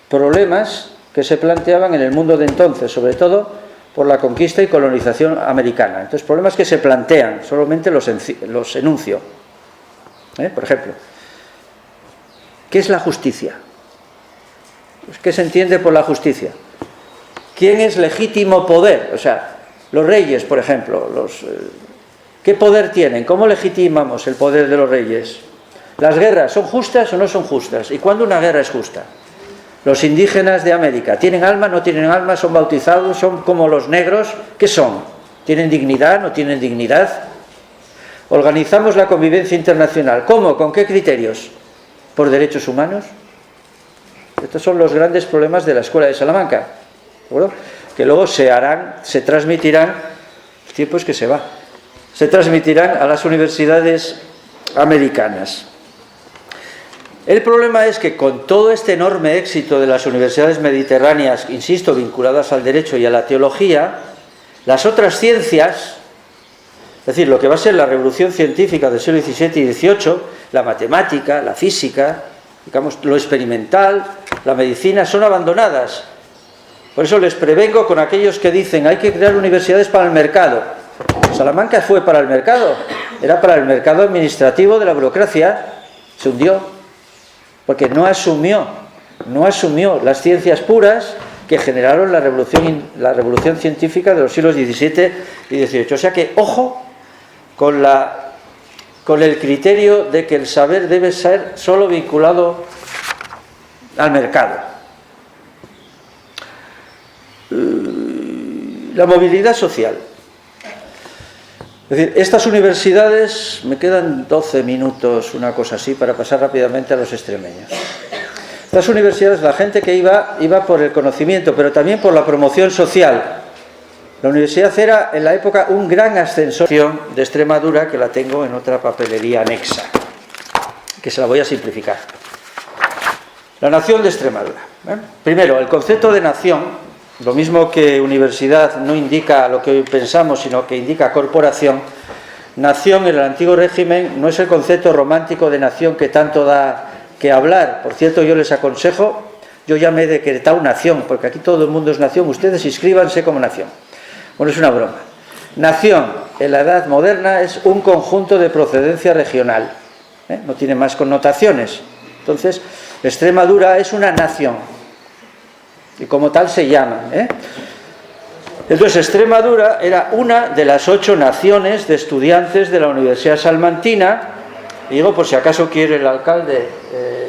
problemas que se planteaban en el mundo de entonces, sobre todo por la conquista y colonización americana. Entonces, problemas que se plantean, solamente los enuncio. Por ejemplo, ¿Qué es la justicia? Pues, ¿qué se entiende por la justicia? ¿Quién es legítimo poder? O sea, los reyes, por ejemplo, ¿qué poder tienen? ¿Cómo legitimamos el poder de los reyes? ¿Las guerras son justas o no son justas? ¿Y cuándo una guerra es justa? Los indígenas de América, ¿tienen alma, no tienen alma? ¿Son bautizados? ¿Son como los negros? ¿Qué son? ¿Tienen dignidad, no tienen dignidad? Organizamos la convivencia internacional. ¿Cómo? ¿Con qué criterios? ¿Por derechos humanos? Estos son los grandes problemas de la Escuela de Salamanca, ¿de acuerdo? Que luego se transmitirán, el tiempo es que se va, se transmitirán a las universidades americanas. El problema es que con todo este enorme éxito de las universidades mediterráneas, insisto, vinculadas al derecho y a la teología, las otras ciencias, es decir, lo que va a ser la revolución científica del siglo XVII y XVIII, la matemática, la física, digamos, lo experimental, la medicina, son abandonadas. Por eso les prevengo con aquellos que dicen hay que crear universidades para el mercado. Salamanca fue para el mercado, era para el mercado administrativo de la burocracia, se hundió, porque no asumió las ciencias puras que generaron la revolución científica de los siglos XVII y XVIII. O sea que, ojo, con el criterio de que el saber debe ser solo vinculado al mercado. La movilidad social. Es decir, estas universidades, me quedan 12 minutos, una cosa así, para pasar rápidamente a los extremeños. Estas universidades, la gente que iba por el conocimiento, pero también por la promoción social. La universidad era en la época un gran ascensor de Extremadura, que la tengo en otra papelería anexa, que se la voy a simplificar. La nación de Extremadura. Primero, el concepto de nación, lo mismo que universidad no indica lo que hoy pensamos, sino que indica corporación. Nación en el antiguo régimen no es el concepto romántico de nación que tanto da que hablar. Por cierto, yo les aconsejo, yo ya me he decretado nación, porque aquí todo el mundo es nación, ustedes inscríbanse como nación. Bueno, es una broma. Nación, en la edad moderna, es un conjunto de procedencia regional. No tiene más connotaciones. Entonces, Extremadura es una nación. Y como tal se llaman. Entonces, Extremadura era una de las 8 naciones de estudiantes de la Universidad Salmantina. Y digo, por si acaso quiere el alcalde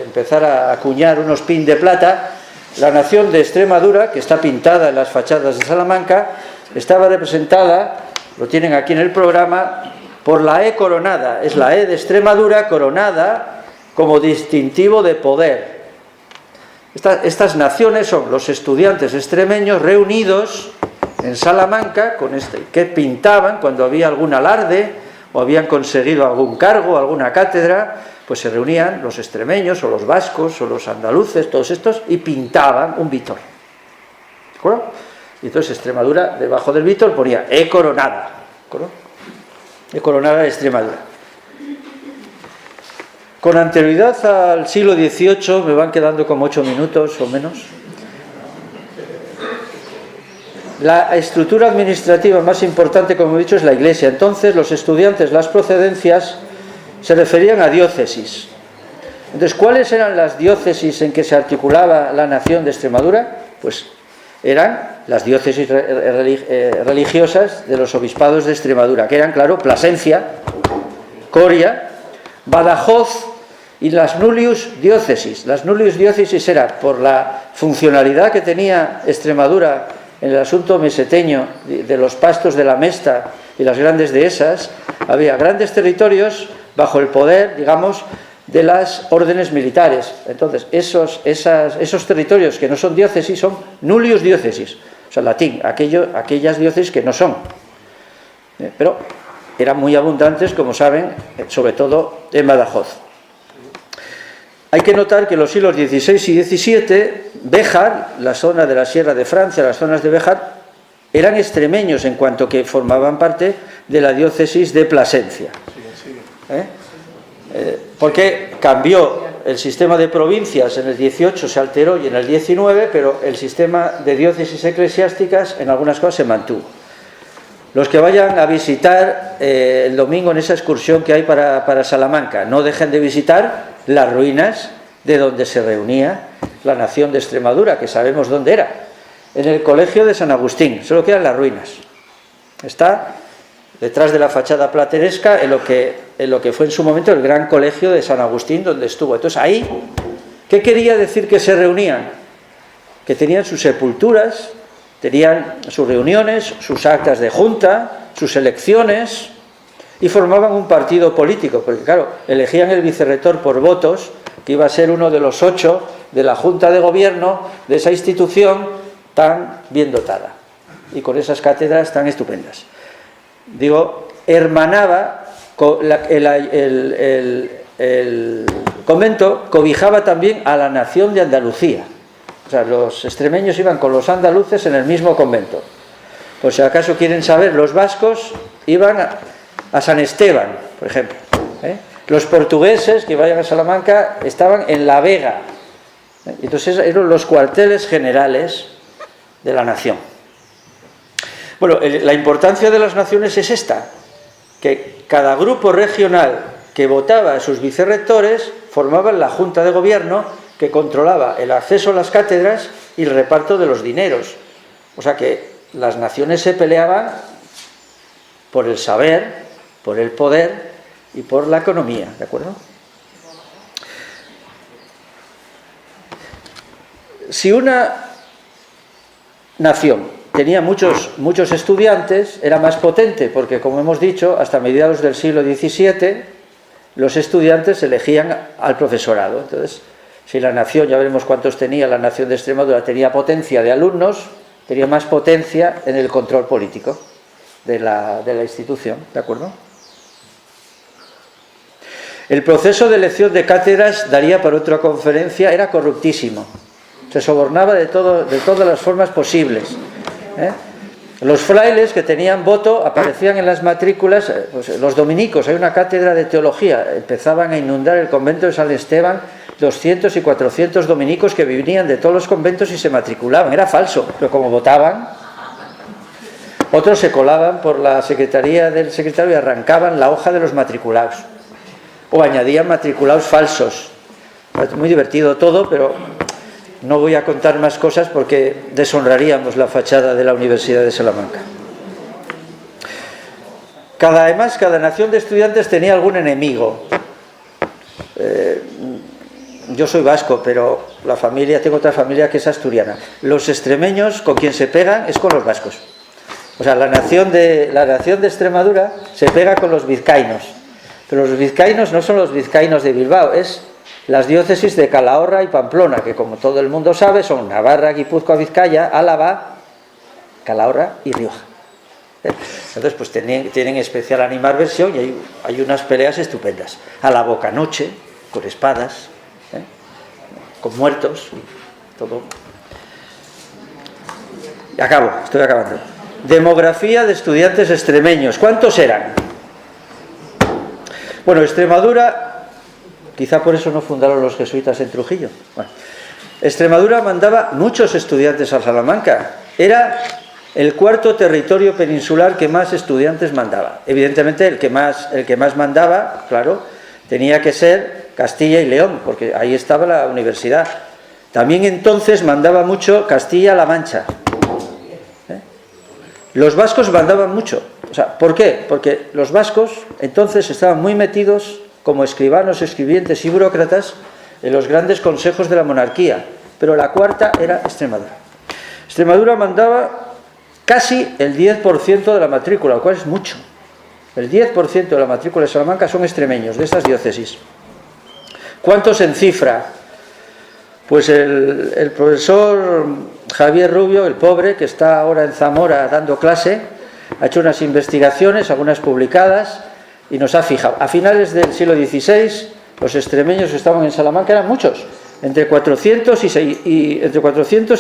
empezar a acuñar unos pin de plata, la nación de Extremadura, que está pintada en las fachadas de Salamanca, estaba representada, lo tienen aquí en el programa, por la E coronada. Es la E de Extremadura coronada como distintivo de poder. Estas naciones son los estudiantes extremeños reunidos en Salamanca, que pintaban cuando había algún alarde o habían conseguido algún cargo, alguna cátedra, pues se reunían los extremeños o los vascos o los andaluces, todos estos, y pintaban un Vítor. ¿De acuerdo? Y entonces Extremadura, debajo del Vítor, ponía E coronada. ¿De acuerdo? E coronada de Extremadura. Con anterioridad al siglo XVIII, me van quedando como 8 minutos o menos, la estructura administrativa más importante, como he dicho, es la Iglesia. Entonces, los estudiantes, las procedencias, se referían a diócesis. Entonces, ¿cuáles eran las diócesis en que se articulaba la nación de Extremadura? Pues eran las diócesis religiosas de los obispados de Extremadura, que eran, claro, Plasencia, Coria, Badajoz y las nullius diócesis. Las nullius diócesis era por la funcionalidad que tenía Extremadura en el asunto meseteño de los pastos de la Mesta y las grandes dehesas. Había grandes territorios bajo el poder, digamos, de las órdenes militares. Entonces, esos territorios que no son diócesis son nullius diócesis, o sea, latín, aquellas diócesis que no son. Pero eran muy abundantes, como saben, sobre todo en Badajoz. Hay que notar que en los siglos XVI y XVII, Béjar, la zona de la Sierra de Francia, las zonas de Béjar, eran extremeños en cuanto que formaban parte de la diócesis de Plasencia. Porque cambió el sistema de provincias en el 18, se alteró, y en el 19, pero el sistema de diócesis eclesiásticas en algunas cosas se mantuvo. Los que vayan a visitar el domingo en esa excursión que hay para Salamanca, no dejen de visitar las ruinas de donde se reunía la nación de Extremadura, que sabemos dónde era, en el colegio de San Agustín, solo quedan las ruinas. Está detrás de la fachada plateresca en lo que fue en su momento el gran colegio de San Agustín, donde estuvo. Entonces ahí, ¿qué quería decir que se reunían? Que tenían sus sepulturas, tenían sus reuniones, sus actas de junta, sus elecciones, y formaban un partido político, porque claro, elegían el vicerrector por votos, que iba a ser uno de los 8 de la Junta de Gobierno de esa institución tan bien dotada, y con esas cátedras tan estupendas. Digo, hermanaba, el convento cobijaba también a la nación de Andalucía. O sea, los extremeños iban con los andaluces en el mismo convento. Por si acaso quieren saber, los vascos iban a San Esteban, por ejemplo. Los portugueses que vayan a Salamanca estaban en La Vega. Entonces eran los cuarteles generales de la nación. Bueno, la importancia de las naciones es esta, que cada grupo regional que votaba a sus vicerrectores formaban la Junta de Gobierno, que controlaba el acceso a las cátedras y el reparto de los dineros. O sea que las naciones se peleaban por el saber, por el poder y por la economía, ¿de acuerdo? Si una nación tenía muchos estudiantes, era más potente, porque como hemos dicho, hasta mediados del siglo XVII los estudiantes elegían al profesorado. Entonces, si la nación, ya veremos cuántos tenía, la nación de Extremadura tenía potencia de alumnos, tenía más potencia en el control político de la institución, ¿de acuerdo? El proceso de elección de cátedras daría para otra conferencia, era corruptísimo, se sobornaba de todas las formas posibles. Los frailes que tenían voto aparecían en las matrículas, pues los dominicos, hay una cátedra de teología, empezaban a inundar el convento de San Esteban, 200 y 400 dominicos que venían de todos los conventos y se matriculaban. Era falso, pero como votaban, otros se colaban por la secretaría del secretario y arrancaban la hoja de los matriculados, o añadían matriculados falsos. Muy divertido todo, pero no voy a contar más cosas porque deshonraríamos la fachada de la Universidad de Salamanca. Además, cada nación de estudiantes tenía algún enemigo. Yo soy vasco, pero tengo otra familia que es asturiana. Los extremeños con quien se pegan es con los vascos. O sea, la nación de Extremadura se pega con los vizcaínos. Pero los vizcaínos no son los vizcaínos de Bilbao, es las diócesis de Calahorra y Pamplona, que como todo el mundo sabe son Navarra, Guipúzcoa, Vizcaya, Álava, Calahorra y Rioja. Entonces pues tienen especial animadversión y hay unas peleas estupendas. A la bocanoche, con espadas, con muertos, todo. Y estoy acabando. Demografía de estudiantes extremeños. ¿Cuántos eran? Bueno, Extremadura, quizá por eso no fundaron los jesuitas en Trujillo. Bueno, Extremadura mandaba muchos estudiantes a Salamanca. Era el cuarto territorio peninsular que más estudiantes mandaba. Evidentemente el que más mandaba, claro, tenía que ser Castilla y León, porque ahí estaba la universidad. También entonces mandaba mucho Castilla-La Mancha. Los vascos mandaban mucho. O sea, ¿por qué? Porque los vascos entonces estaban muy metidos como escribanos, escribientes y burócratas en los grandes consejos de la monarquía, pero la cuarta era Extremadura. Extremadura mandaba casi el 10% de la matrícula, lo cual es mucho. El 10% de la matrícula de Salamanca son extremeños, de estas diócesis. ¿Cuántos en cifra? Pues el profesor Javier Rubio, el pobre, que está ahora en Zamora dando clase, ha hecho unas investigaciones, algunas publicadas, y nos ha fijado. A finales del siglo XVI, los extremeños que estaban en Salamanca eran muchos, entre 400 y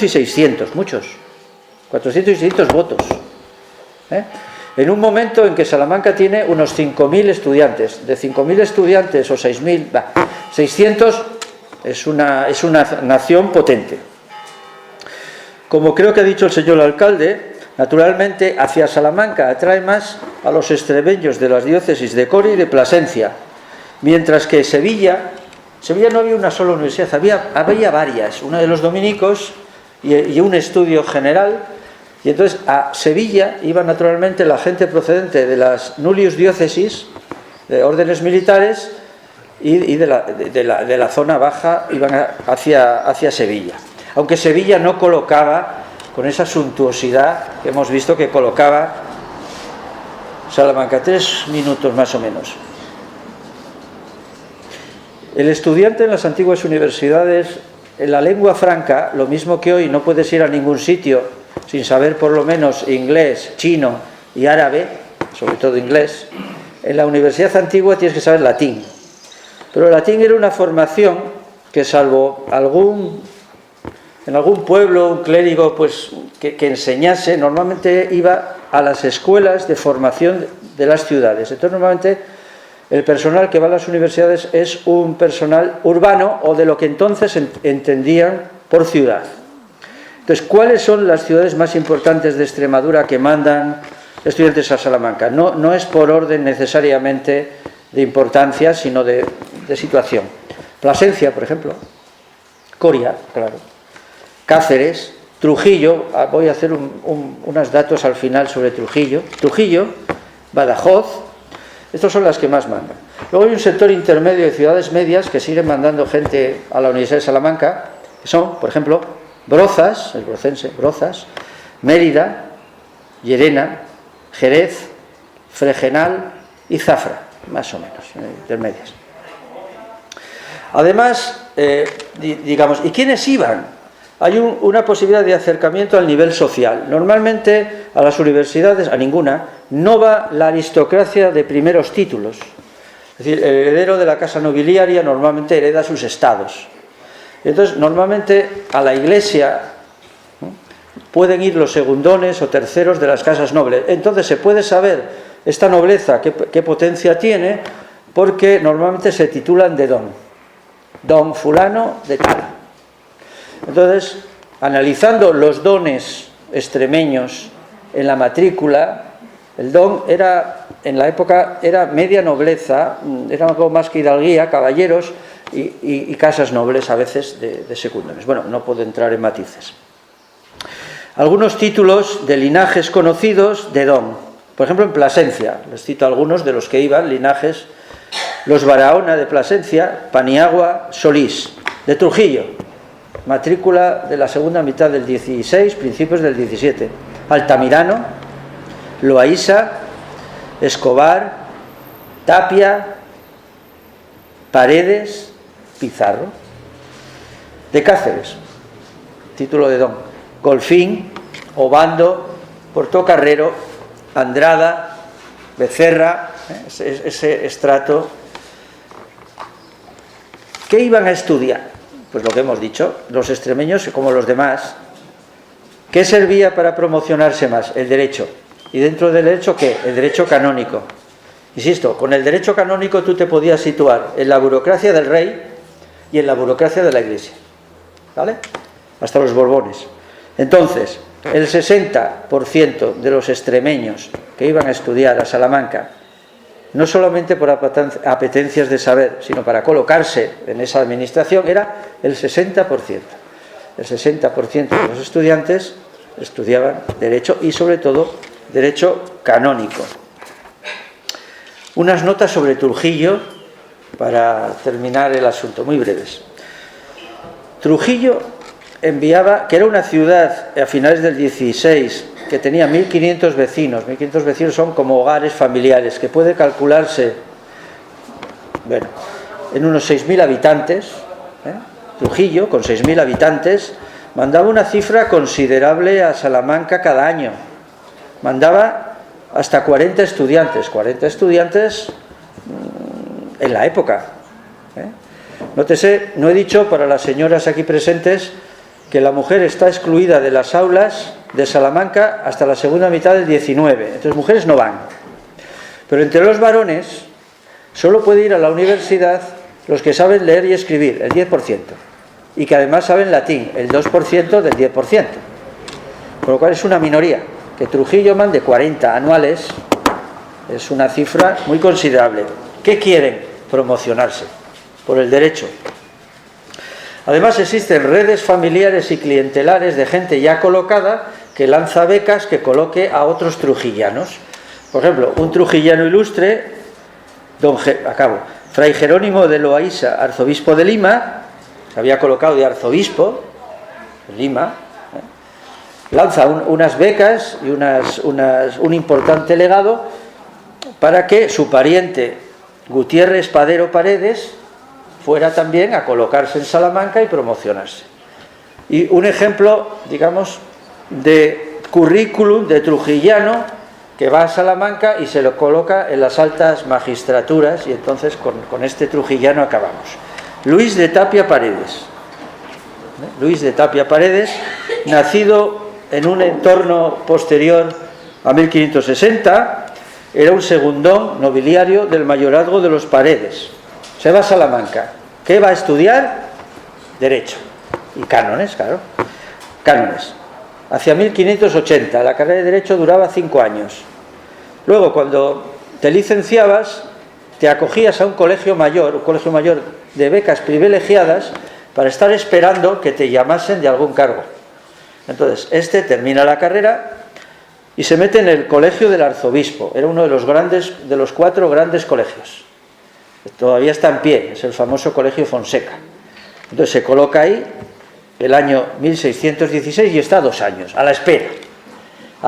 600, muchos. 400 y 600 votos. En un momento en que Salamanca tiene unos 5.000 estudiantes. De 5.000 estudiantes o 6.000, 600 es una nación potente. Como creo que ha dicho el señor alcalde, naturalmente hacia Salamanca atrae más a los extremeños de las diócesis de Coria y de Plasencia, mientras que Sevilla Sevilla no había una sola universidad, había varias, una de los dominicos y un estudio general, y entonces a Sevilla iba naturalmente la gente procedente de las nullius diócesis, de órdenes militares, y de la zona baja iban hacia Sevilla. Aunque Sevilla no colocaba con esa suntuosidad que hemos visto que colocaba Salamanca. 3 minutos más o menos. El estudiante en las antiguas universidades, en la lengua franca, lo mismo que hoy no puedes ir a ningún sitio sin saber por lo menos inglés, chino y árabe, sobre todo inglés, en la universidad antigua tienes que saber latín. Pero el latín era una formación que, salvo en algún pueblo un clérigo pues, que enseñase, normalmente iba a las escuelas de formación de las ciudades. Entonces normalmente el personal que va a las universidades es un personal urbano o de lo que entonces entendían por ciudad. Entonces, ¿cuáles son las ciudades más importantes de Extremadura que mandan estudiantes a Salamanca? No es por orden necesariamente de importancia, sino de situación. Plasencia, por ejemplo, Coria, claro, Cáceres, Trujillo, voy a hacer unos datos al final sobre Trujillo, Badajoz, estas son las que más mandan. Luego hay un sector intermedio de ciudades medias que siguen mandando gente a la Universidad de Salamanca, que son, por ejemplo, Brozas, el brocense, Brozas, Mérida, Llerena, Jerez, Fregenal y Zafra, más o menos, intermedias. Además, digamos, ¿y quiénes iban? Hay una posibilidad de acercamiento al nivel social. Normalmente a las universidades, a ninguna, no va la aristocracia de primeros títulos. Es decir, el heredero de la casa nobiliaria normalmente hereda sus estados. Entonces, normalmente a la iglesia pueden ir los segundones o terceros de las casas nobles. Entonces se puede saber esta nobleza qué potencia tiene, porque normalmente se titulan de don fulano de tal. Entonces, analizando los dones extremeños en la matrícula, el don era, en la época, era media nobleza, era algo más que hidalguía, caballeros y casas nobles a veces de secundones. Bueno, no puedo entrar en matices. Algunos títulos de linajes conocidos de don. Por ejemplo, en Plasencia, les cito algunos de los que iban, linajes: los Barahona de Plasencia, Paniagua, Solís. De Trujillo, matrícula de la segunda mitad del 16, principios del 17. Altamirano, Loaísa, Escobar, Tapia, Paredes, Pizarro. De Cáceres, título de don: Golfín, Obando, Portocarrero, Andrada, Becerra, ese estrato. ¿Qué iban a estudiar? Pues lo que hemos dicho, los extremeños como los demás. ¿Qué servía para promocionarse más? El derecho. ¿Y dentro del derecho qué? El derecho canónico. Insisto, con el derecho canónico tú te podías situar en la burocracia del rey y en la burocracia de la iglesia, ¿vale? Hasta los Borbones. Entonces, el 60% de los extremeños que iban a estudiar a Salamanca, no solamente por apetencias de saber, sino para colocarse en esa administración, era el 60%. El 60% de los estudiantes estudiaban derecho y sobre todo derecho canónico. Unas notas sobre Trujillo para terminar el asunto, muy breves. Trujillo enviaba, que era una ciudad a finales del 16 que tenía 1.500 vecinos. 1.500 vecinos son como hogares familiares, que puede calcularse, bueno, en unos 6.000 habitantes. Trujillo, con 6.000 habitantes, mandaba una cifra considerable a Salamanca cada año. Mandaba hasta 40 estudiantes. 40 estudiantes en la época. Nótese, no he dicho para las señoras aquí presentes que la mujer está excluida de las aulas de Salamanca hasta la segunda mitad del 19. Entonces mujeres no van. Pero entre los varones solo puede ir a la universidad los que saben leer y escribir, el 10%. Y que además saben latín, el 2% del 10%. Con lo cual es una minoría. Que Trujillo mande 40 anuales es una cifra muy considerable. ¿Qué quieren? Promocionarse. por el derecho. Además existen redes familiares y clientelares de gente ya colocada que lanza becas que coloque a otros trujillanos. Por ejemplo, un trujillano ilustre, Fray Jerónimo de Loaiza, arzobispo de Lima, se había colocado de arzobispo de Lima, lanza unas becas y un importante legado para que su pariente Gutiérrez Padero Paredes fuera también a colocarse en Salamanca y promocionarse. Y un ejemplo, digamos, de currículum de trujillano que va a Salamanca y se lo coloca en las altas magistraturas, y entonces con este trujillano acabamos. Luis de Tapia Paredes. Luis de Tapia Paredes, nacido en un entorno posterior a 1560, era un segundón nobiliario del mayorazgo de los Paredes. Se va a Salamanca. ¿Qué va a estudiar? Derecho. Y cánones, claro. Cánones. Hacia 1580. La carrera de Derecho duraba 5 años. Luego, cuando te licenciabas, te acogías a un colegio mayor de becas privilegiadas para estar esperando que te llamasen de algún cargo. Entonces, termina la carrera y se mete en el colegio del arzobispo. Era uno de los 4 grandes colegios. Todavía está en pie, es el famoso Colegio Fonseca. Entonces se coloca ahí el año 1616 y está 2 años, a la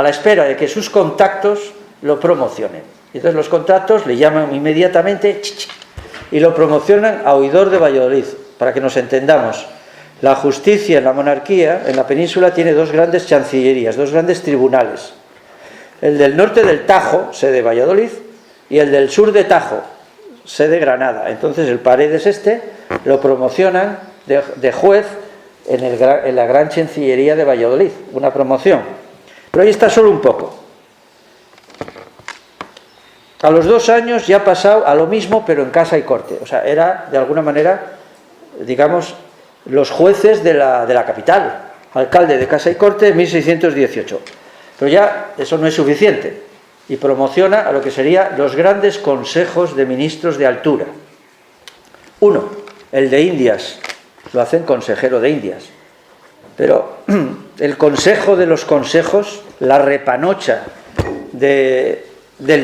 espera de que sus contactos lo promocionen. Entonces los contactos le llaman inmediatamente y lo promocionan a oidor de Valladolid. Para que nos entendamos, la justicia en la monarquía, en la península, tiene 2 grandes chancillerías, 2 grandes tribunales. El del norte del Tajo, sede Valladolid, y el del sur de Tajo, sede Granada. Entonces el Paredes lo promocionan de juez en la gran chancillería de Valladolid, una promoción. Pero ahí está solo un poco. A los 2 años ya ha pasado a lo mismo, pero en casa y corte. O sea, era de alguna manera, digamos, los jueces de la capital, alcalde de casa y corte en 1618. Pero ya eso no es suficiente. Y promociona a lo que serían los grandes consejos de ministros de altura. Uno, el de Indias, lo hacen consejero de Indias. Pero el consejo de los consejos, la repanocha del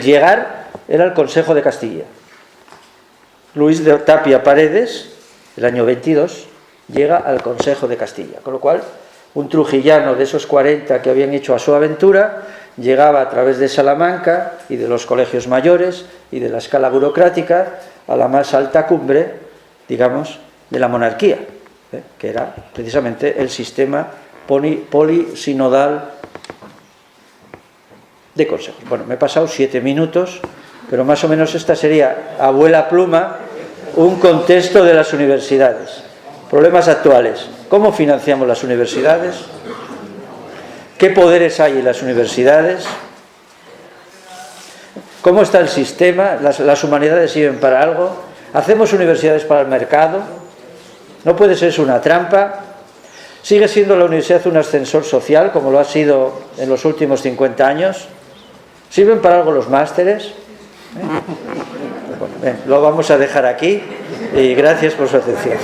llegar, era el Consejo de Castilla. Luis de Tapia Paredes, el año 22, llega al Consejo de Castilla. Con lo cual, un trujillano de esos 40 que habían hecho a su aventura llegaba a través de Salamanca y de los colegios mayores y de la escala burocrática a la más alta cumbre, digamos, de la monarquía, que era precisamente el sistema polisinodal de consejos. Bueno, me he pasado 7 minutos, pero más o menos esta sería, abuela pluma, un contexto de las universidades. Problemas actuales. ¿Cómo financiamos las universidades? ¿Qué poderes hay en las universidades? ¿Cómo está el sistema? ¿Las humanidades sirven para algo? ¿Hacemos universidades para el mercado? ¿No puede ser eso una trampa? ¿Sigue siendo la universidad un ascensor social, como lo ha sido en los últimos 50 años? ¿Sirven para algo los másteres? Bueno, lo vamos a dejar aquí y gracias por su atención.